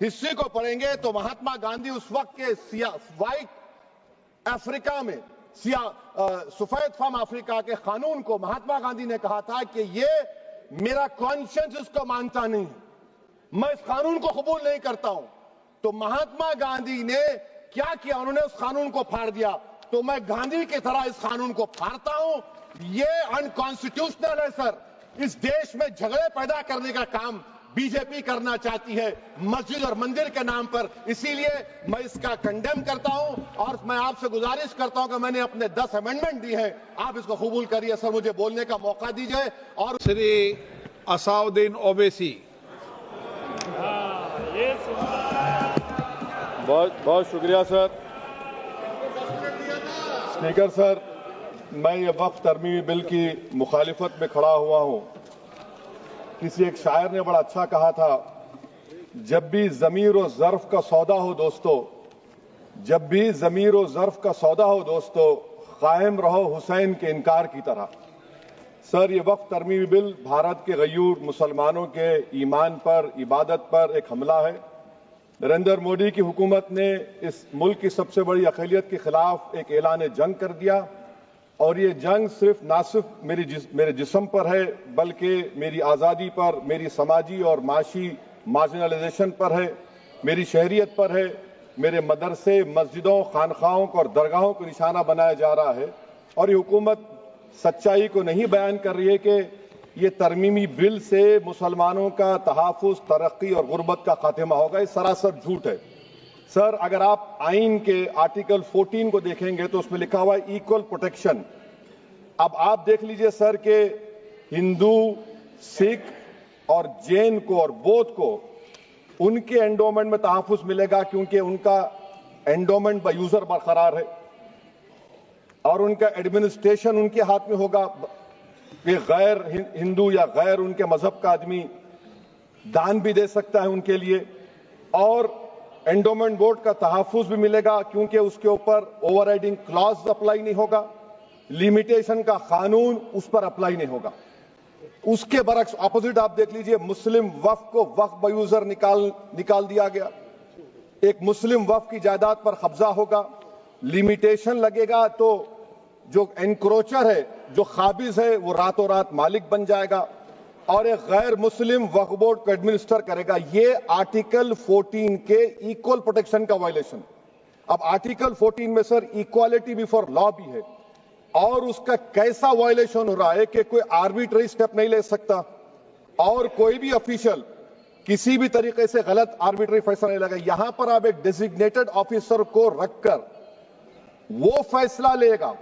History को पढ़ेंगे तो महात्मा गांधी उस वक्त के व्हाइट अफ्रीका में सफेद फार्म अफ्रीका के कानून को महात्मा गांधी ने कहा था कि ये मेरा कॉन्शियंस इसको मानता नहीं है, मैं इस कानून को कबूल नहीं करता हूं। तो महात्मा गांधी ने क्या किया, उन्होंने उस कानून को फाड़ दिया। तो मैं गांधी की तरह इस कानून को फाड़ता हूं। ये अनकॉन्स्टिट्यूशनल है सर। इस देश में झगड़े पैदा करने का काम बीजेपी करना चाहती है मस्जिद और मंदिर के नाम पर, इसीलिए मैं इसका कंडेम करता हूं और मैं आपसे गुजारिश करता हूं कि मैंने अपने 10 अमेंडमेंट दी है, आप इसको कबूल करिए। सर मुझे बोलने का मौका दीजिए। और श्री असाउद्दीन ओवैसी। बहुत शुक्रिया सर। स्पीकर सर, मैं ये वक्फ तरमीमी बिल की मुखालिफत में खड़ा हुआ हूं। किसी एक शायर ने बड़ा अच्छा कहा था, जब भी ज़मीर और ज़र्फ का सौदा हो दोस्तों, जब भी ज़मीर और ज़र्फ का सौदा हो दोस्तों, कायम रहो हुसैन के इनकार की तरह। सर, ये वक्फ तरमीमी बिल भारत के गयूर मुसलमानों के ईमान पर, इबादत पर एक हमला है। नरेंद्र मोदी की हुकूमत ने इस मुल्क की सबसे बड़ी अक़लियत के खिलाफ एक ऐलान जंग कर दिया और ये जंग ना सिर्फ मेरे जिस्म पर है, बल्कि मेरी आज़ादी पर, मेरी समाजी और माशी मार्जिनलाइजेशन पर है, मेरी शहरियत पर है, मेरे मदरसे, मस्जिदों, खानखाहों को और दरगाहों को निशाना बनाया जा रहा है। और ये हुकूमत सच्चाई को नहीं बयान कर रही है कि ये तरमीमी बिल से मुसलमानों का तहफ़्फ़ुज़, तरक्की और गुर्बत का खात्मा होगा। ये सरासर झूठ है। सर, अगर आप आइन के आर्टिकल 14 को देखेंगे तो उसमें लिखा हुआ है इक्वल प्रोटेक्शन। अब आप देख लीजिए सर कि हिंदू, सिख और जैन को और बौद्ध को उनके एंडोमेंट में तहफ़्फ़ुज़ मिलेगा क्योंकि उनका एंडोमेंट बाय यूजर बरकरार है और उनका एडमिनिस्ट्रेशन उनके हाथ में होगा। कि गैर हिंदू या गैर उनके मजहब का आदमी दान भी दे सकता है उनके लिए, और एंडोमेंट बोर्ड का तहफ़्फ़ुज़ भी मिलेगा क्योंकि उसके ऊपर ओवरराइडिंग क्लॉज अप्लाई नहीं होगा, लिमिटेशन का कानून उस पर अप्लाई नहीं होगा। उसके बरक्स ऑपोजिट आप देख लीजिए, मुस्लिम वक्फ को वक्फ बाय यूजर निकाल दिया गया। एक मुस्लिम वक्फ की जायदाद पर कब्जा होगा, लिमिटेशन लगेगा तो जो एनक्रोचर है, जो खाबिज है, वो रातों रात मालिक बन जाएगा और एक गैर मुस्लिम वक्फ बोर्ड को एडमिनिस्टर करेगा। ये आर्टिकल 14 के इक्वल प्रोटेक्शन का वायलेशन। अब आर्टिकल 14 में सर इक्वालिटी बिफोर लॉ भी है और उसका कैसा वायलेशन हो रहा है कि कोई आर्बिट्ररी स्टेप नहीं ले सकता और कोई भी ऑफिशियल किसी भी तरीके से गलत आर्बिट्ररी फैसला नहीं लेगा। यहां पर आप एक डेजिग्नेटेड ऑफिसर को रखकर वो फैसला लेगा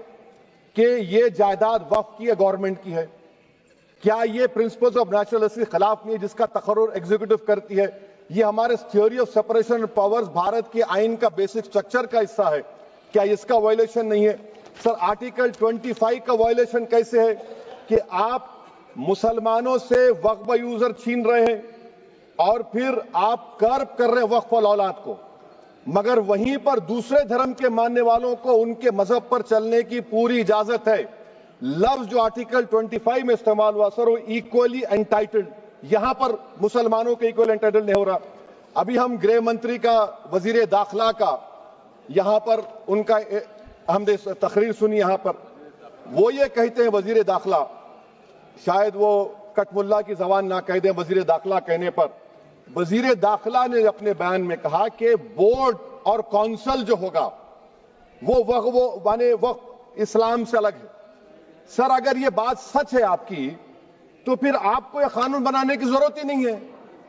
कि ये जायदाद वक्फ की है, गवर्नमेंट की है। क्या ये प्रिंसिपल्स ऑफ नेचुरल जस्टिस के खिलाफ नहीं है जिसका तकर्रुर एग्जीक्यूटिव करती है? ये हमारे theory of separation of powers, Bharat के आइन का बेसिक स्ट्रक्चर का हिस्सा है। क्या इसका वायलेशन नहीं है? सर, आर्टिकल 25 का वायलेशन कैसे है कि आप मुसलमानों से वक्फ बाय यूजर छीन रहे हैं और फिर आप कर्ब कर रहे हैं वक्फ वाल औलाद को, मगर वहीं पर दूसरे धर्म के मानने वालों को उनके मजहब पर चलने की पूरी इजाजत है। लफ्ज जो आर्टिकल 25 में इस्तेमाल हुआ सर, वो इक्वली एंटाइटल्ड, यहां पर मुसलमानों के इक्वल एंटाइटल्ड नहीं हो रहा। अभी हम गृह मंत्री का, वजीर दाखिला का यहां पर उनका हमने तकरीर सुनी, यहां पर वो ये कहते हैं वजीर दाखिला, शायद वो कटमुल्ला की जबान ना कह दें, वजीर दाखिला कहने पर वजीर दाखिला ने अपने बयान में कहा कि बोर्ड और काउंसिल जो होगा वो माने वक्फ इस्लाम से अलग है। सर, अगर ये बात सच है आपकी तो फिर आपको यह कानून बनाने की जरूरत ही नहीं है,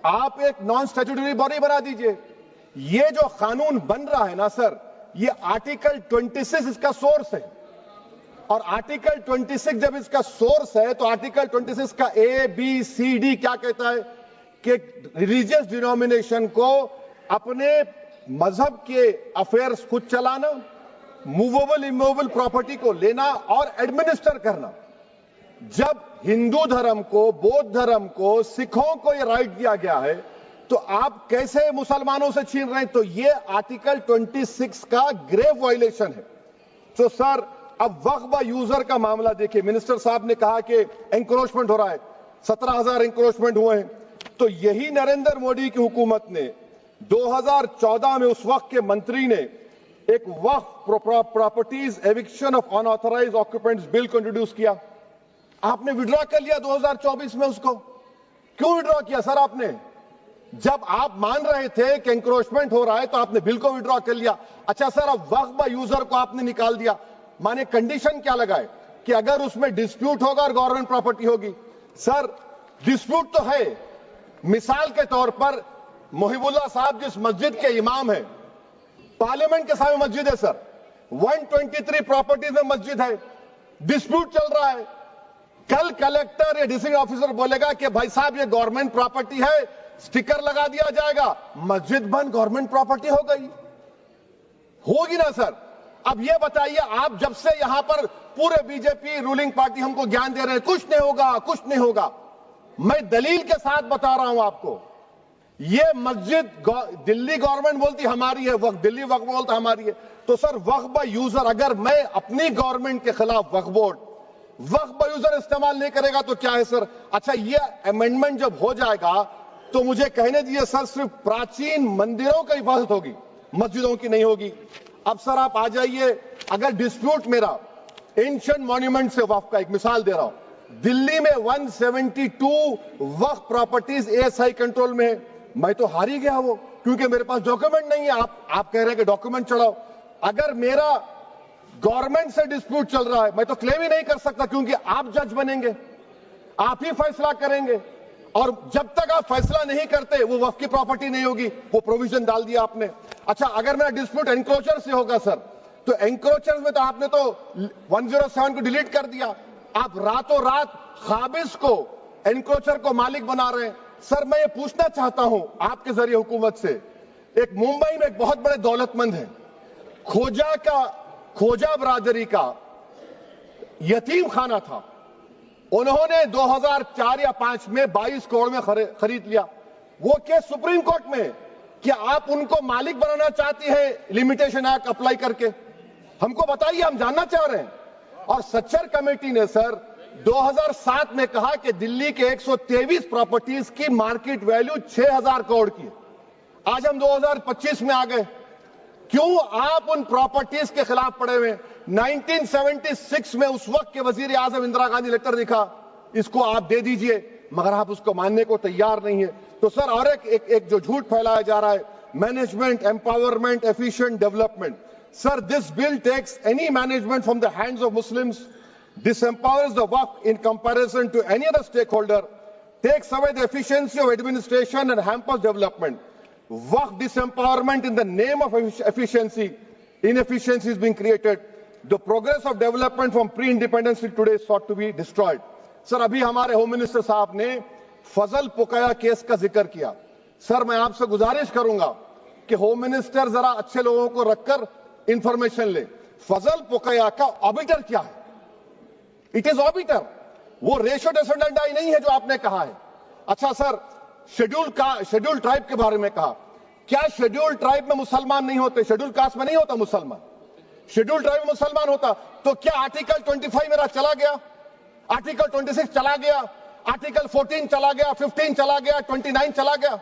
आप एक नॉन स्टैट्यूटरी बॉडी बना दीजिए। ये जो कानून बन रहा है ना सर, ये आर्टिकल 26 इसका सोर्स है और आर्टिकल 26 जब इसका सोर्स है तो आर्टिकल 26 का ABCD क्या कहता है कि रिलीजियस डिनोमिनेशन को अपने मजहब के अफेयर्स खुद चलाना, मूवेबल इमूवेबल प्रॉपर्टी को लेना और एडमिनिस्टर करना। जब हिंदू धर्म को, बौद्ध धर्म को, सिखों को यह राइट दिया गया है तो आप कैसे मुसलमानों से छीन रहे हैं? तो ये आर्टिकल 26 का ग्रेव वायलेशन है। तो सर, अब वक्फ बाय यूजर का मामला देखिए, मिनिस्टर साहब ने कहा कि एंक्रोचमेंट हो रहा है, 17,000 एंक्रोचमेंट हुए हैं। तो यही नरेंद्र मोदी की हुकूमत ने 2014 में उस वक्त के मंत्री ने एक Waqf properties eviction of unauthorised occupants bill को इंट्रोड्यूस किया। आपने विड्रॉ कर लिया 2024 में उसको। क्यों विड्रॉ किया सर आपने? जब आप मान रहे थे कि एंक्रोचमेंट हो रहा है तो आपने बिल को विड्रॉ कर लिया। अच्छा सर, अब वक्फ बाय यूजर को आपने निकाल दिया। माने कंडीशन क्या लगाए कि अगर उसमें डिस्प्यूट होगा और गवर्नमेंट प्रॉपर्टी होगी। सर डिस्प्यूट तो है। मिसाल के तौर पर मोहिबुल्लाह साहब जिस मस्जिद के इमाम है, पार्लियामेंट के सामने मस्जिद है सर, 123 प्रॉपर्टीज में मस्जिद है, डिस्प्यूट चल रहा है। कल कलेक्टर या डिस्ट्रिक्ट ऑफिसर बोलेगा कि भाई साहब ये गवर्नमेंट प्रॉपर्टी है, स्टिकर लगा दिया जाएगा, मस्जिद बंद, गवर्नमेंट प्रॉपर्टी हो गई। होगी ना सर? अब ये बताइए, आप जब से यहां पर पूरे बीजेपी रूलिंग पार्टी हमको ज्ञान दे रहे हैं कुछ नहीं होगा, कुछ नहीं होगा। मैं दलील के साथ बता रहा हूं आपको, ये मस्जिद दिल्ली गवर्नमेंट बोलती हमारी है, वक्फ दिल्ली वक्फ बोलता हमारी है। तो सर वक्फ बाय यूजर, अगर मैं अपनी गवर्नमेंट के खिलाफ वक्फ बोर्ड वक्फ बाय यूजर इस्तेमाल नहीं करेगा तो क्या है सर? अच्छा, ये अमेंडमेंट जब हो जाएगा तो मुझे कहने दीजिए सर, सिर्फ प्राचीन मंदिरों की हिफाजत होगी, मस्जिदों की नहीं होगी। अब सर आप आ जाइए, अगर डिस्प्यूट मेरा एंशिएंट मॉन्यूमेंट से वक्फ का, एक मिसाल दे रहा हूं, दिल्ली में 172 वक्फ प्रॉपर्टीज एएसआई कंट्रोल में है। मैं तो हार ही गया वो, क्योंकि मेरे पास डॉक्यूमेंट नहीं है। आप कह रहे हैं कि डॉक्यूमेंट चढ़ाओ। अगर मेरा गवर्नमेंट से डिस्प्यूट चल रहा है, मैं तो क्लेम ही नहीं कर सकता, क्योंकि आप जज बनेंगे, आप ही फैसला करेंगे, और जब तक आप फैसला नहीं करते वो वक्फ की प्रॉपर्टी नहीं होगी। वो प्रोविजन डाल दिया आपने। अच्छा, अगर मेरा डिस्प्यूट एनक्रोचर से होगा सर, तो एनक्रोचर में तो आपने तो 107 को डिलीट कर दिया। आप रातों रात खाबिज को, एनक्रोचर को मालिक बना रहे हैं। सर मैं ये पूछना चाहता हूं आपके जरिए हुकूमत से, एक मुंबई में एक बहुत बड़े दौलतमंद है, खोजा बरादरी का यतीम खाना था, उन्होंने 2004 या 5 में 22 करोड़ में खरीद लिया। वो केस सुप्रीम कोर्ट में कि आप उनको मालिक बनाना चाहती है लिमिटेशन एक्ट अप्लाई करके, हमको बताइए, हम जानना चाह रहे हैं। और सच्चर कमेटी ने सर 2007 में कहा कि दिल्ली के 123 प्रॉपर्टीज की मार्केट वैल्यू 6000 करोड़ की। आज हम 2025 में आ गए, क्यों आप उन प्रॉपर्टीज के खिलाफ पड़े हुए? 1976 में उस वक्त के वजीर आजम इंदिरा गांधी लेटर लिखा, इसको आप दे दीजिए, मगर आप उसको मानने को तैयार नहीं है। तो सर और एक जो झूठ फैलाया जा रहा है, management empowerment efficient development. Sir this bill takes any management from the hands of Muslims, disempowers the waqf in comparison to any other stakeholder, takes away the efficiency of administration and hampers development. Waqf disempowerment in the name of efficiency, inefficiency is being created. The progress of development from pre-independence till today is sought to be destroyed. Sir अभी हमारे home minister साहब ने फजल पुकाया case का जिक्र किया। Sir मैं आपसे गुजारिश करूंगा कि होम मिनिस्टर जरा अच्छे लोगों को रखकर इंफॉर्मेशन ले। फजल पुकाया का ऑबिटर क्या है? इट इज ऑबिटर, वो रेशो डेसिडेंडाई नहीं है जो आपने कहा है। अच्छा सर, शेड्यूल ट्राइब के बारे में कहा, क्या शेड्यूल ट्राइब में मुसलमान नहीं होते? शेड्यूल कास्ट में नहीं होता मुसलमान, शेड्यूल ट्राइब में मुसलमान होता। तो क्या आर्टिकल 25 मेरा चला गया, आर्टिकल 26 चला गया, आर्टिकल 14 चला गया, 15 चला गया, 29 चला गया?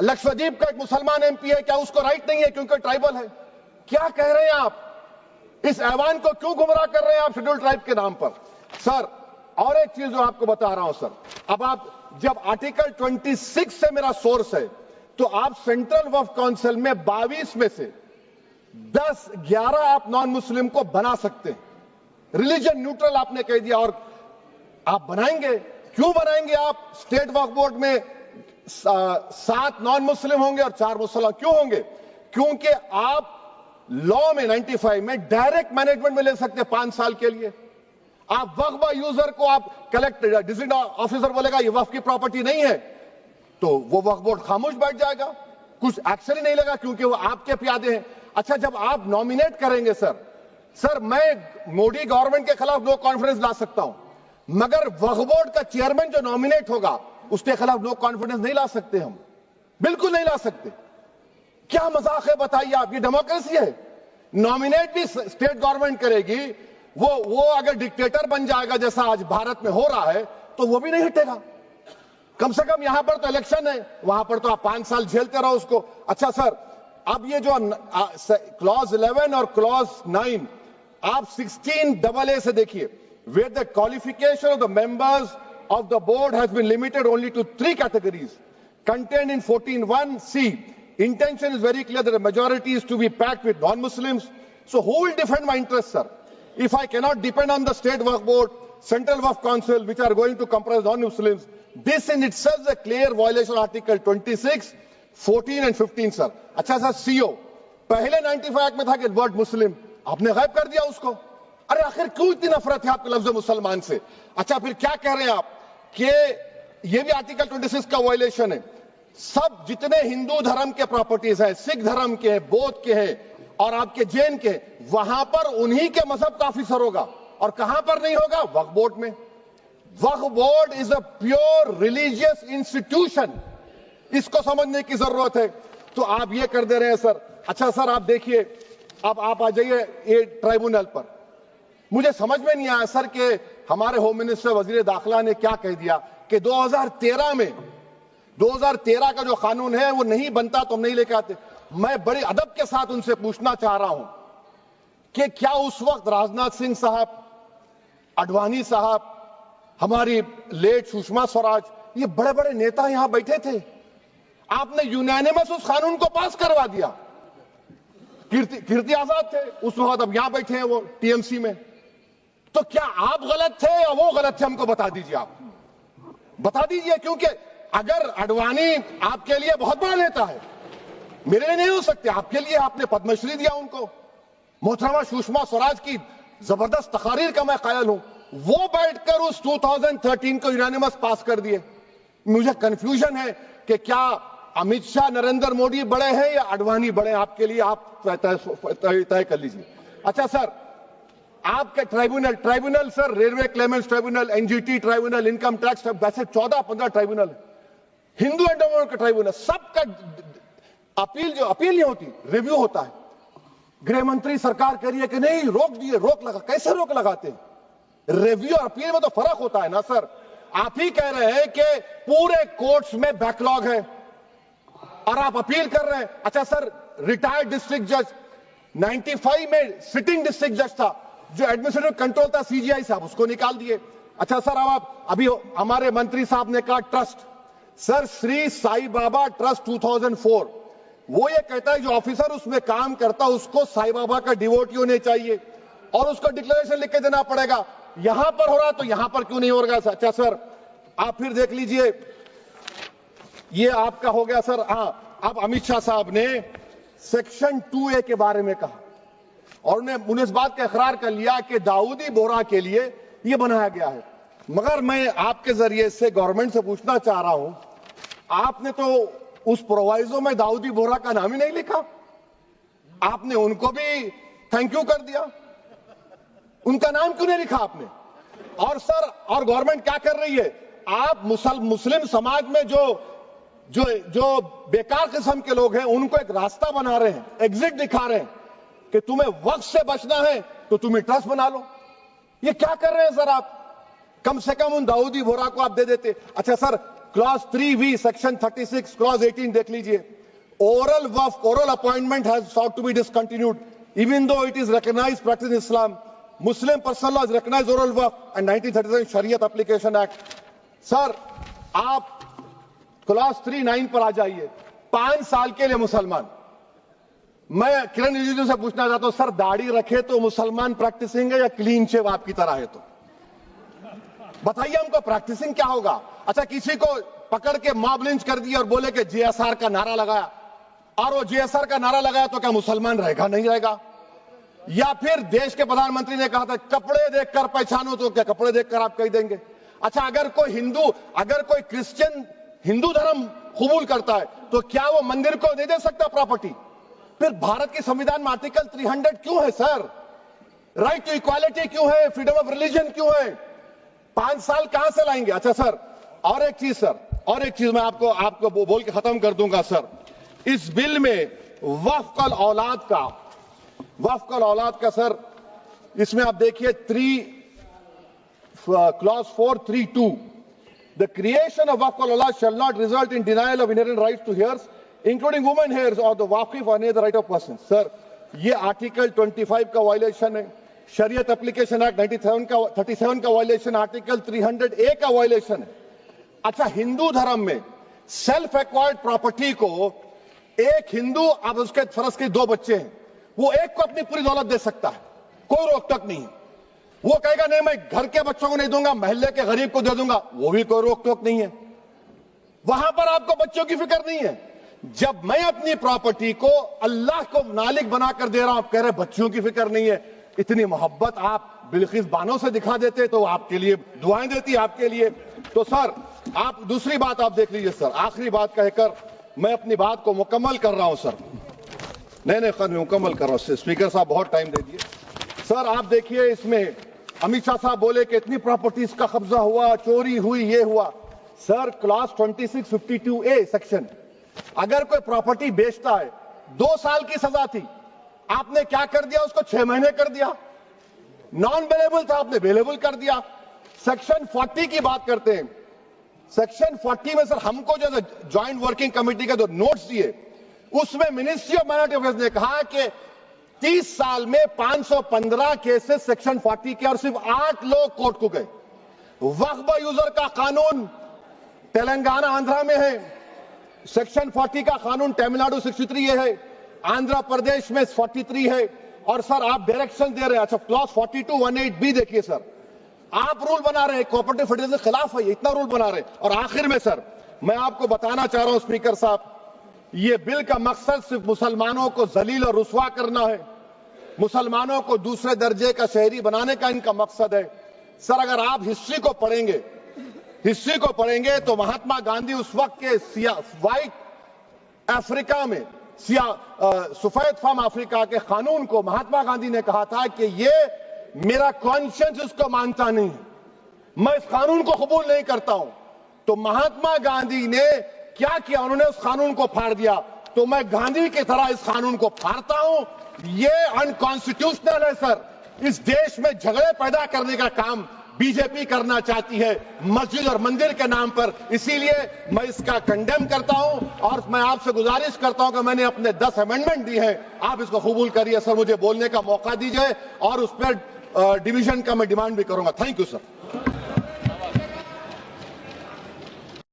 लक्षद्वीप का एक मुसलमान एमपी है, क्या उसको राइट नहीं है क्योंकि ट्राइबल है? क्या कह रहे हैं आप? इस ऐवान को क्यों गुमराह कर रहे हैं आप शेड्यूल ट्राइब के नाम पर? सर और एक चीज जो आपको बता रहा हूं सर, अब आप जब आर्टिकल 26 से मेरा सोर्स है, तो आप सेंट्रल वक्फ काउंसिल में 22 में से 10-11 आप नॉन मुस्लिम को बना सकते हैं। रिलीजन न्यूट्रल आपने कह दिया, और आप बनाएंगे, क्यों बनाएंगे आप? स्टेट वक्फ बोर्ड में 7 नॉन मुस्लिम होंगे और 4 मुसलमान क्यों होंगे? क्योंकि आप लॉ में 95 में डायरेक्ट मैनेजमेंट में ले सकते हैं 5 साल के लिए। आप वक्फ बाय यूजर को आप कलेक्टर डिस्ट्रिक्ट ऑफिसर बोलेगा ये वक्फ की प्रॉपर्टी नहीं है, तो वो वक्फ बोर्ड खामोश बैठ जाएगा, कुछ एक्शन ही नहीं लगा, क्योंकि वो आपके प्यादे हैं। अच्छा, जब आप नॉमिनेट करेंगे सर मैं मोदी गवर्नमेंट के खिलाफ नो कॉन्फिडेंस ला सकता हूं, मगर वक्फ बोर्ड का चेयरमैन जो नॉमिनेट होगा उसके खिलाफ नो कॉन्फिडेंस नहीं ला सकते, हम बिल्कुल नहीं ला सकते। क्या मजाक है बताइए आप? ये डेमोक्रेसी है। नॉमिनेट भी स्टेट गवर्नमेंट करेगी, वो अगर डिक्टेटर बन जाएगा जैसा आज भारत में हो रहा है, तो वो भी नहीं हटेगा। कम से कम यहां पर तो इलेक्शन है, वहां पर तो आप 5 साल झेलते रहो उसको। अच्छा सर, अब ये जो क्लॉज 11 और क्लॉज 9 आप 16AA से देखिए, where the qualification of the members of the board has been limited only to 3 categories contained in 14(1)(c). Intention is very clear that the majority is to be packed with non-Muslims. So who will defend my interests, sir? If I cannot depend on the state Waqf board, central Waqf council, which are going to comprise non-Muslims, this in itself is a clear violation of Article 26, 14 and 15, sir. अच्छा sir, CO पहले 95 act में था कि word मुस्लिम, आपने गायब कर दिया उसको। अरे आखिर क्यों इतनी नफरत है आपके लफ्ज मुसलमान से? अच्छा फिर क्या कह रहे हैं आप कि ये भी आर्टिकल 26 का वायलेशन है। सब जितने हिंदू धर्म के प्रॉपर्टीज हैं, सिख धर्म के हैं, बौद्ध के हैं और आपके जैन के, वहां पर उन्हीं के मजहब का ऑफिसर होगा। और कहां पर नहीं होगा? वक्फ बोर्ड में। Waqf board is a pure religious institution, इसको समझने की जरूरत है। तो आप ये कर दे रहे हैं सर। अच्छा सर, आप देखिए, अब आप आ जाइए ये ट्राइब्यूनल पर। मुझे समझ में नहीं आया सर कि हमारे होम मिनिस्टर वजीर दाखिला ने क्या कह दिया कि 2013 का जो कानून है वो नहीं बनता तो हम नहीं लेके आते। मैं बड़े अदब के साथ उनसे पूछना चाह रहा हूं कि क्या उस वक्त राजनाथ सिंह साहब, अडवाणी साहब, हमारी लेट सुषमा स्वराज, ये बड़े बड़े नेता यहां बैठे थे? आपने यूनानिमस उस कानून को पास करवा दिया। कीर्ति आजाद थे उस वक्त, अब यहां बैठे हैं वो टीएमसी में। तो क्या आप गलत थे या वो गलत थे? हमको बता दीजिए, आप बता दीजिए। क्योंकि अगर अडवाणी आपके लिए बहुत बड़ा नेता है, मेरे लिए नहीं हो सकते, आपके लिए आपने पद्मश्री दिया उनको। मोहतरमा सुषमा स्वराज की जबरदस्त तकारीर का मैं कायल हूं, वो बैठकर उस 2013 को यूनानिमस पास कर दिए। मुझे कंफ्यूजन है कि क्या अमित शाह, नरेंद्र मोदी बड़े हैं या अडवाणी बड़े हैं? आपके लिए आप तय कर लीजिए। अच्छा सर, आपके tribunal sir, railway Clements tribunal, NGT tribunal, income tax, वैसे 14-15 ट्राइब्यूनल है। हिंदू एंडोमेंट का ट्राइब्यूनल, सबका अपील नहीं होती, रिव्यू होता है। गृह मंत्री सरकार कह रही है कि नहीं, रोक दिए, रोक लगा। कैसे रोक लगाते हैं? रिव्यू और अपील में तो फर्क होता है ना सर। आप ही कह रहे हैं कि पूरे कोर्ट्स में बैकलॉग है और आप अपील कर रहे हैं। अच्छा सर, रिटायर्ड डिस्ट्रिक्ट जज 95 में सिटिंग डिस्ट्रिक्ट जज था, जो एडमिनिस्ट्रेटिव कंट्रोल था सीजीआई साहब, उसको निकाल दिए। अच्छा सर, अब आप अभी हमारे मंत्री साहब ने कहा trust, sir Shri Sai Baba trust 2004, वो ये कहता है जो ऑफिसर उसमें काम करता उसको साई बाबा का डिवोटी होने चाहिए और उसको डिक्लेरेशन लिख के देना पड़ेगा। यहां पर हो रहा तो यहां पर क्यों नहीं हो रहा? अच्छा सर, आप फिर देख लीजिए, ये आपका हो गया सर। हां, अब अमित शाह साहब ने सेक्शन 2A के बारे में कहा और उन्हें इस बात का इकरार कर लिया कि दाऊदी बोहरा के लिए यह बनाया गया है। मगर मैं आपके जरिए से गवर्नमेंट से पूछना चाह रहा हूं, आपने तो उस प्रोवाइजो में दाऊदी बोहरा का नाम ही नहीं लिखा। आपने उनको भी थैंक यू कर दिया, उनका नाम क्यों नहीं लिखा आपने? और सर, और गवर्नमेंट क्या कर रही है? आप मुस्लिम समाज में जो बेकार किस्म के लोग हैं उनको एक रास्ता बना रहे हैं, एग्जिट दिखा रहे हैं कि तुम्हें वक्त से बचना है तो तुम्हें ट्रस्ट बना लो। ये क्या कर रहे हैं सर आप? कम से कम उन दाऊदी बोहरा को आप दे देते। अच्छा sir, clause 3V section 36 clause 18 देख लीजिए। Oral Waqf, oral appointment has sought to be discontinued even though it is recognized practice in Islam. Muslim personal law has recognized oral waqf and 1937 Shariat Application Act. Sir, आप clause 3(9) पर आ जाइए। 5 साल के लिए मुसलमान। मैं किरण रिजिजू से पूछना चाहता हूं, सर दाढ़ी रखे तो मुसलमान प्रैक्टिसिंग है या क्लीन शेव आपकी तरह है? तो बताइए हमको, प्रैक्टिसिंग क्या होगा? अच्छा, किसी को पकड़ के मॉब लिंच कर दिया और बोले कि JSR का नारा लगाया, और वो JSR का नारा लगाया तो क्या मुसलमान रहेगा? नहीं रहेगा। या फिर देश के प्रधानमंत्री ने कहा था कपड़े देखकर पहचानो, तो क्या कपड़े देखकर आप कह देंगे? अच्छा, अगर कोई क्रिश्चियन हिंदू धर्म कबूल करता है तो क्या वो मंदिर को नहीं दे सकता प्रॉपर्टी? फिर भारत के संविधान में आर्टिकल 300 क्यों है सर? राइट टू इक्वालिटी क्यों है? फ्रीडम ऑफ रिलीजन क्यों है? 5 साल कहां से लाएंगे? अच्छा सर, और एक चीज सर, और एक चीज मैं आपको बोल के खत्म कर दूंगा सर। इस बिल में वक्फ औलाद का सर, इसमें आप देखिए clause 432, The creation of Waqf al-Allah shall not result in denial of inherent rights to heirs, including women heirs or the Waqif or any other right of persons. Sir, ये article 25 का violation है, शरीयत application act 37 का violation, article 300A का violation है। अच्छा, हिंदू धर्म में सेल्फ एक्वायर्ड प्रॉपर्टी को एक हिंदू, अब उसके फर्ज के 2 बच्चे हैं, वो एक को अपनी पूरी दौलत दे सकता है, कोई रोक टोक नहीं है। वो कहेगा नहीं मैं घर के बच्चों को नहीं दूंगा, मोहल्ले के गरीब को दे दूंगा, वो भी कोई रोक टोक नहीं है। वहां पर आपको बच्चों की फिक्र नहीं है। जब मैं अपनी प्रॉपर्टी को अल्लाह को मालिक बनाकर दे रहा हूं, आप कह रहे बच्चों की फिक्र नहीं है। इतनी मोहब्बत आप बिल्किस बानो से दिखा देते तो आपके लिए दुआएं देती आपके लिए। तो सर आप दूसरी बात आप देख लीजिए सर, आखिरी बात कहकर मैं अपनी बात को मुकम्मल कर रहा हूं सर। नहीं मुकम्मल कर रहा हूं, स्पीकर साहब बहुत टाइम दे दिए। सर आप देखिए, इसमें अमित शाह साहब बोले कि इतनी प्रॉपर्टीज का कब्जा हुआ, चोरी हुई, ये हुआ। सर क्लॉज 2652A सेक्शन, अगर कोई प्रॉपर्टी बेचता है 2 साल की सजा थी, आपने क्या कर दिया, उसको 6 महीने कर दिया। नॉन अवेलेबल था, आपने अवेलेबल कर दिया। सेक्शन 40 की बात करते हैं। सेक्शन 40 में सर हमको जो ज्वाइंट वर्किंग कमेटी के जो नोट्स दिए, उसमें मिनिस्ट्री ऑफ माइनॉरिटी अफेयर्स ने कहा कि 30 साल में 515 केसेस सेक्शन 40 के, और सिर्फ 8 लोग कोर्ट को गए। वक्फ यूजर का कानून तेलंगाना आंध्रा में है, सेक्शन 40 का कानून तमिलनाडु 63 है, आंध्र प्रदेश में 43 है। और सर आप डायरेक्शन दे रहे हैं। अच्छा, क्लॉज 4218B देखिए सर, आप रूल बना रहे हैं, कोऑपरेटिव फेडरलिज्म के खिलाफ है, इतना रूल बना रहे हैं। और आखिर में सर मैं आपको बताना चाह रहा हूं स्पीकर साहब, ये बिल का मकसद सिर्फ मुसलमानों को जलील और रुस्वा करना है, मुसलमानों को दूसरे दर्जे का शहरी बनाने का इनका मकसद है। सर अगर आप हिस्ट्री को पढ़ेंगे तो महात्मा गांधी उस वक्त के व्हाइट अफ्रीका में सफेद फार्म अफ्रीका के कानून को महात्मा गांधी ने कहा था कि ये मेरा कॉन्शियंस इसको मानता नहीं है, मैं इस कानून को कबूल नहीं करता हूं। तो महात्मा गांधी ने क्या किया, उन्होंने उस कानून को फाड़ दिया। तो मैं गांधी की तरह इस कानून को फाड़ता हूं। ये अनकॉन्स्टिट्यूशनल है सर। इस देश में झगड़े पैदा करने का काम बीजेपी करना चाहती है मस्जिद और मंदिर के नाम पर, इसीलिए मैं इसका कंडेम करता हूं। और मैं आपसे गुजारिश करता हूं कि मैंने अपने 10 अमेंडमेंट दी हैं, आप इसको कबूल करिए सर, मुझे बोलने का मौका दीजिए और उस पर डिवीजन का मैं डिमांड भी करूंगा। Thank you sir.